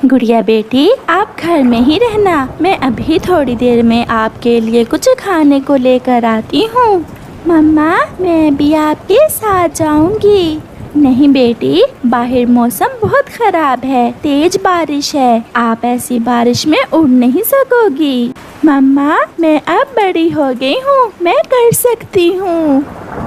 गुड़िया बेटी, आप घर में ही रहना, मैं अभी थोड़ी देर में आपके लिए कुछ खाने को लेकर आती हूँ। मम्मा, मैं भी आपके साथ जाऊंगी। नहीं बेटी, बाहर मौसम बहुत खराब है, तेज बारिश है, आप ऐसी बारिश में उड़ नहीं सकोगी। मम्मा, मैं अब बड़ी हो गई हूँ, मैं कर सकती हूँ।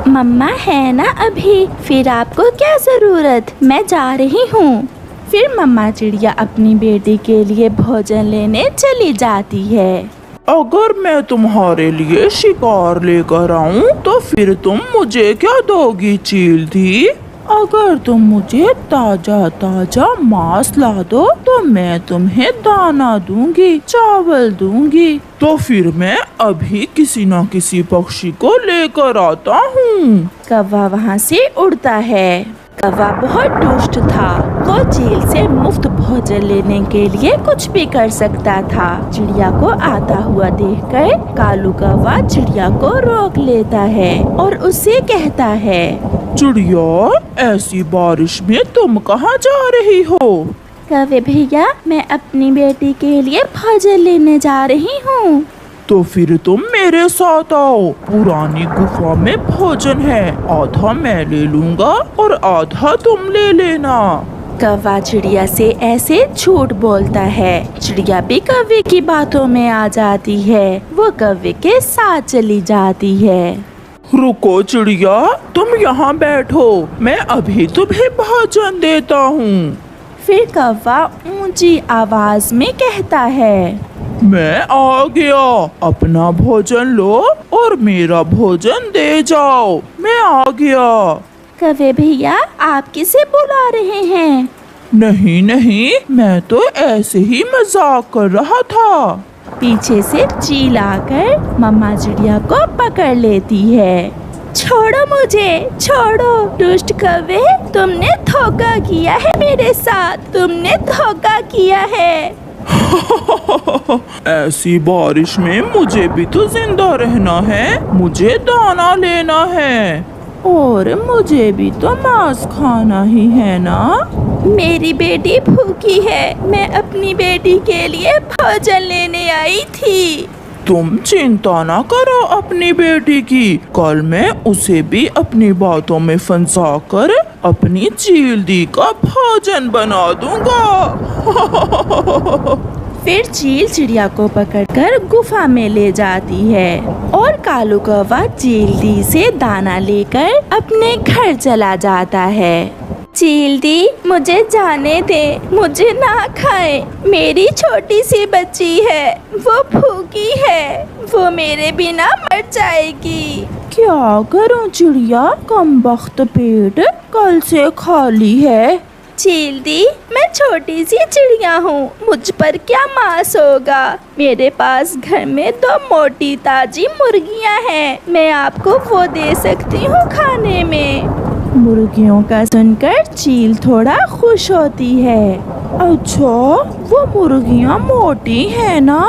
मम्मा है ना अभी, फिर आपको क्या जरूरत, मैं जा रही हूँ। फिर मम्मा चिड़िया अपनी बेटी के लिए भोजन लेने चली जाती है। अगर मैं तुम्हारे लिए शिकार लेकर आऊं तो फिर तुम मुझे क्या दोगी चील दी? अगर तुम मुझे ताजा ताजा मांस ला दो तो मैं तुम्हें दाना दूंगी, चावल दूंगी। तो फिर मैं अभी किसी न किसी पक्षी को लेकर आता हूँ। कौवा वहाँ से उड़ता है। कौवा बहुत दुष्ट था, वो चील से मुफ्त भोजन लेने के लिए कुछ भी कर सकता था। चिड़िया को आता हुआ देखकर कालू कौवा चिड़िया को रोक लेता है और उससे कहता है, चिड़िया, ऐसी बारिश में तुम कहाँ जा रही हो? कौवे भैया, मैं अपनी बेटी के लिए भोजन लेने जा रही हूँ। तो फिर तुम मेरे साथ आओ, पुरानी गुफा में भोजन है, आधा मैं ले लूँगा और आधा तुम ले लेना। कौवा चिड़िया से ऐसे झूठ बोलता है। चिड़िया भी कौवे की बातों में आ जाती है, वो कौवे के साथ चली जाती है। रुको चिड़िया, तुम यहाँ बैठो, मैं अभी तुम्हें भोजन देता हूँ। फिर कौवा ऊंची आवाज में कहता है, मैं आ गया, अपना भोजन लो और मेरा भोजन दे जाओ, मैं आ गया। कौवे भैया, आप किसे बुला रहे हैं? नहीं नहीं, मैं तो ऐसे ही मजाक कर रहा था। पीछे से चील आकर मम्मा चिड़िया को पकड़ लेती है। छोड़ो मुझे, छोड़ो दुष्ट कौवे, तुमने धोखा किया है मेरे साथ, तुमने धोखा किया है। ऐसी बारिश में मुझे भी तो जिंदा रहना है, मुझे दाना लेना है और मुझे भी तो मांस खाना ही है ना। मेरी बेटी भूखी है, मैं अपनी बेटी के लिए भोजन लेने आई थी। तुम चिंता ना करो अपनी बेटी की, कल मैं उसे भी अपनी बातों में फंसा कर अपनी चील दी का भोजन बना दूंगा। फिर चील चिड़िया को पकड़कर गुफा में ले जाती है और कालू कौवा चील दी से दाना लेकर अपने घर चला जाता है। चील दी, मुझे जाने दे, मुझे ना खाए, मेरी छोटी सी बच्ची है, वो भूखी है, वो मेरे बिना मर जाएगी। क्या करूं चिड़िया, कमबख्त पेट कल से खाली है। चील दी, मैं छोटी सी चिड़िया हूँ, मुझ पर क्या मांस होगा। मेरे पास घर में 2 मोटी ताजी मुर्गियाँ हैं, मैं आपको वो दे सकती हूँ खाने में। मुर्गियों का सुनकर चील थोड़ा खुश होती है। अच्छा, वो मुर्गियाँ मोटी है ना?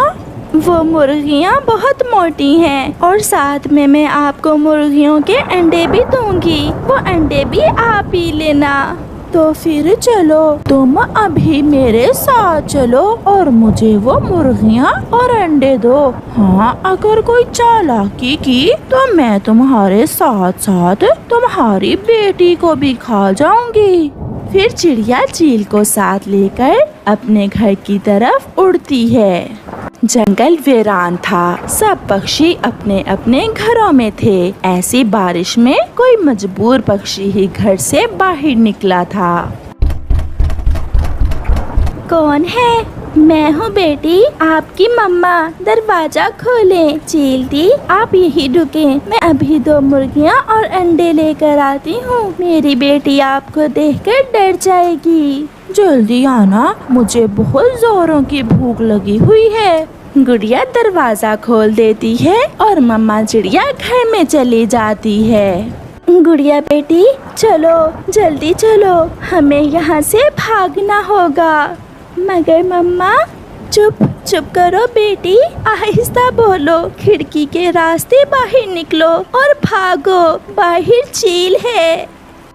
वो मुर्गियाँ बहुत मोटी हैं और साथ में मैं आपको मुर्गियों के अंडे भी दूंगी, वो अंडे भी आप ही लेना। तो फिर चलो, तुम अभी मेरे साथ चलो और मुझे वो मुर्गियाँ और अंडे दो। हाँ, अगर कोई चालाकी की तो मैं तुम्हारे साथ साथ तुम्हारी बेटी को भी खा जाऊंगी। फिर चिड़िया चील को साथ लेकर अपने घर की तरफ उड़ती है। जंगल वीरान था, सब पक्षी अपने अपने घरों में थे। ऐसी बारिश में कोई मजबूर पक्षी ही घर से बाहर निकला था। कौन है? मैं हूँ बेटी, आपकी मम्मा, दरवाजा खोलें। चील दी, आप यही रुके, मैं अभी 2 मुर्गियाँ और अंडे लेकर आती हूँ, मेरी बेटी आपको देखकर डर जाएगी। जल्दी आना, मुझे बहुत जोरों की भूख लगी हुई है। गुड़िया दरवाजा खोल देती है और मम्मा चिड़िया घर में चली जाती है। गुड़िया बेटी, चलो जल्दी चलो, हमें यहाँ से भागना होगा। मगर मम्मा, चुप चुप करो बेटी, आहिस्ता बोलो, खिड़की के रास्ते बाहर निकलो और भागो, बाहर चील है।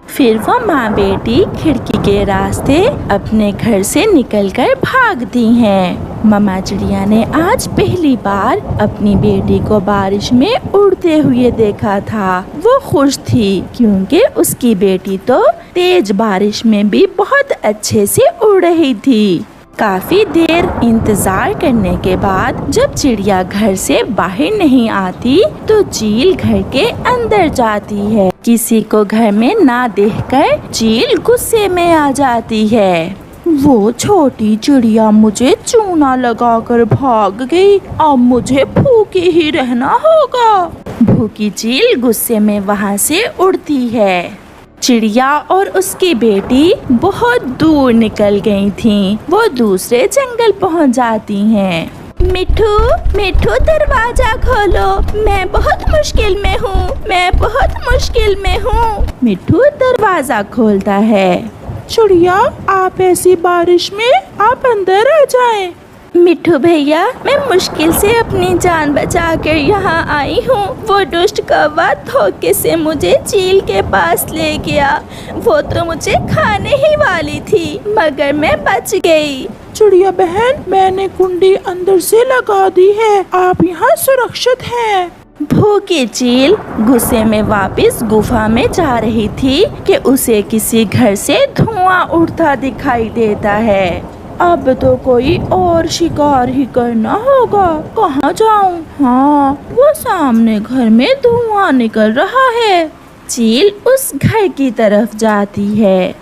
फिर वो माँ बेटी खिड़की के रास्ते अपने घर से निकलकर भागती हैं। मम्मा चिड़िया ने आज पहली बार अपनी बेटी को बारिश में उड़ते हुए देखा था। वो खुश थी क्योंकि उसकी बेटी तो तेज बारिश में भी बहुत अच्छे से उड़ रही थी। काफी देर इंतजार करने के बाद जब चिड़िया घर से बाहर नहीं आती तो चील घर के अंदर जाती है। किसी को घर में ना देखकर चील गुस्से में आ जाती है। वो छोटी चिड़िया मुझे चूना लगाकर भाग गई, अब मुझे भूखी ही रहना होगा। भूखी चील गुस्से में वहाँ से उड़ती है। चिड़िया और उसकी बेटी बहुत दूर निकल गई थीं। वो दूसरे जंगल पहुंच जाती हैं। मिठू मिठू दरवाजा खोलो, मैं बहुत मुश्किल में हूँ, मैं बहुत मुश्किल में हूँ। मिठू दरवाजा खोलता है। चिड़िया, आप ऐसी बारिश में आप अंदर आ जाएं। मिठू भैया, मैं मुश्किल से अपनी जान बचाकर यहाँ आई हूँ। वो दुष्ट कौवा धोखे से मुझे चील के पास ले गया। वो तो मुझे खाने ही वाली थी मगर मैं बच गई। चिड़िया बहन, मैंने कुंडी अंदर से लगा दी है, आप यहाँ सुरक्षित हैं। भूखी चील गुस्से में वापस गुफा में जा रही थी कि उसे किसी घर से धुआं उठता दिखाई देता है। अब तो कोई और शिकार ही करना होगा। कहाँ जाऊँ? हाँ, वो सामने घर में धुआं निकल रहा है। चील उस घर की तरफ जाती है।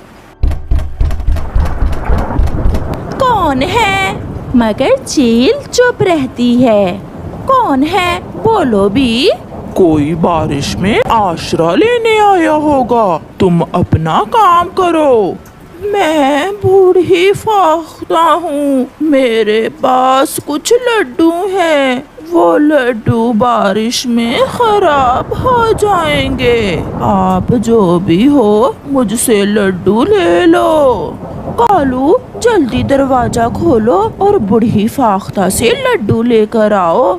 कौन है? मगर चील चुप रहती है। कौन है? बोलो भी। कोई बारिश में आश्रय लेने आया होगा, तुम अपना काम करो। मैं बूढ़ी फाख्ता हूँ, मेरे पास कुछ लड्डू हैं, वो लड्डू बारिश में खराब हो जाएंगे। आप जो भी हो मुझसे लड्डू ले लो। कालू, जल्दी दरवाजा खोलो और बूढ़ी फाख्ता से लड्डू लेकर आओ।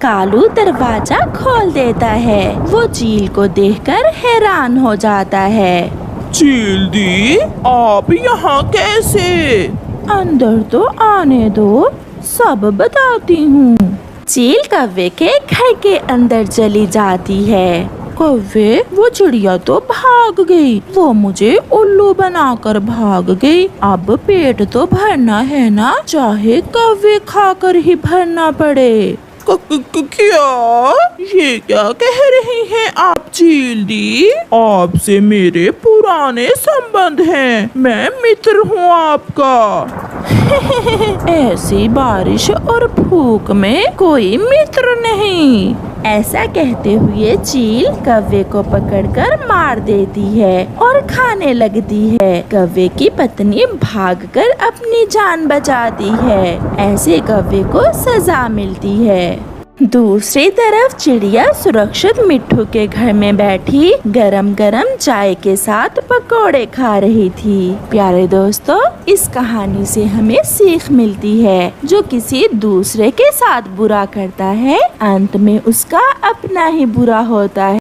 कालू दरवाजा खोल देता है। वो चील को देखकर हैरान हो जाता है। चील दी, आप यहाँ कैसे? अंदर तो आने दो, सब बताती हूँ। चील कौवे के घर के अंदर चली जाती है। कौवे, वो चिड़िया तो भाग गई, वो मुझे उल्लू बनाकर भाग गई। अब पेट तो भरना है ना, चाहे कौवे खाकर ही भरना पड़े। क्या? ये क्या कह रही हैं आप चील दी? आपसे मेरे पुराने संबंध हैं, मैं मित्र हूँ आपका। ऐसी बारिश और भूख में कोई मित्र नहीं। ऐसा कहते हुए चील कौवे को पकड़कर मार देती है और खाने लगती है। कौवे की पत्नी भागकर अपनी जान बचाती है। ऐसे कौवे को सजा मिलती है। दूसरी तरफ चिड़िया सुरक्षित मिट्ठू के घर में बैठी गरम गरम चाय के साथ पकोड़े खा रही थी। प्यारे दोस्तों, इस कहानी से हमें सीख मिलती है, जो किसी दूसरे के साथ बुरा करता है अंत में उसका अपना ही बुरा होता है।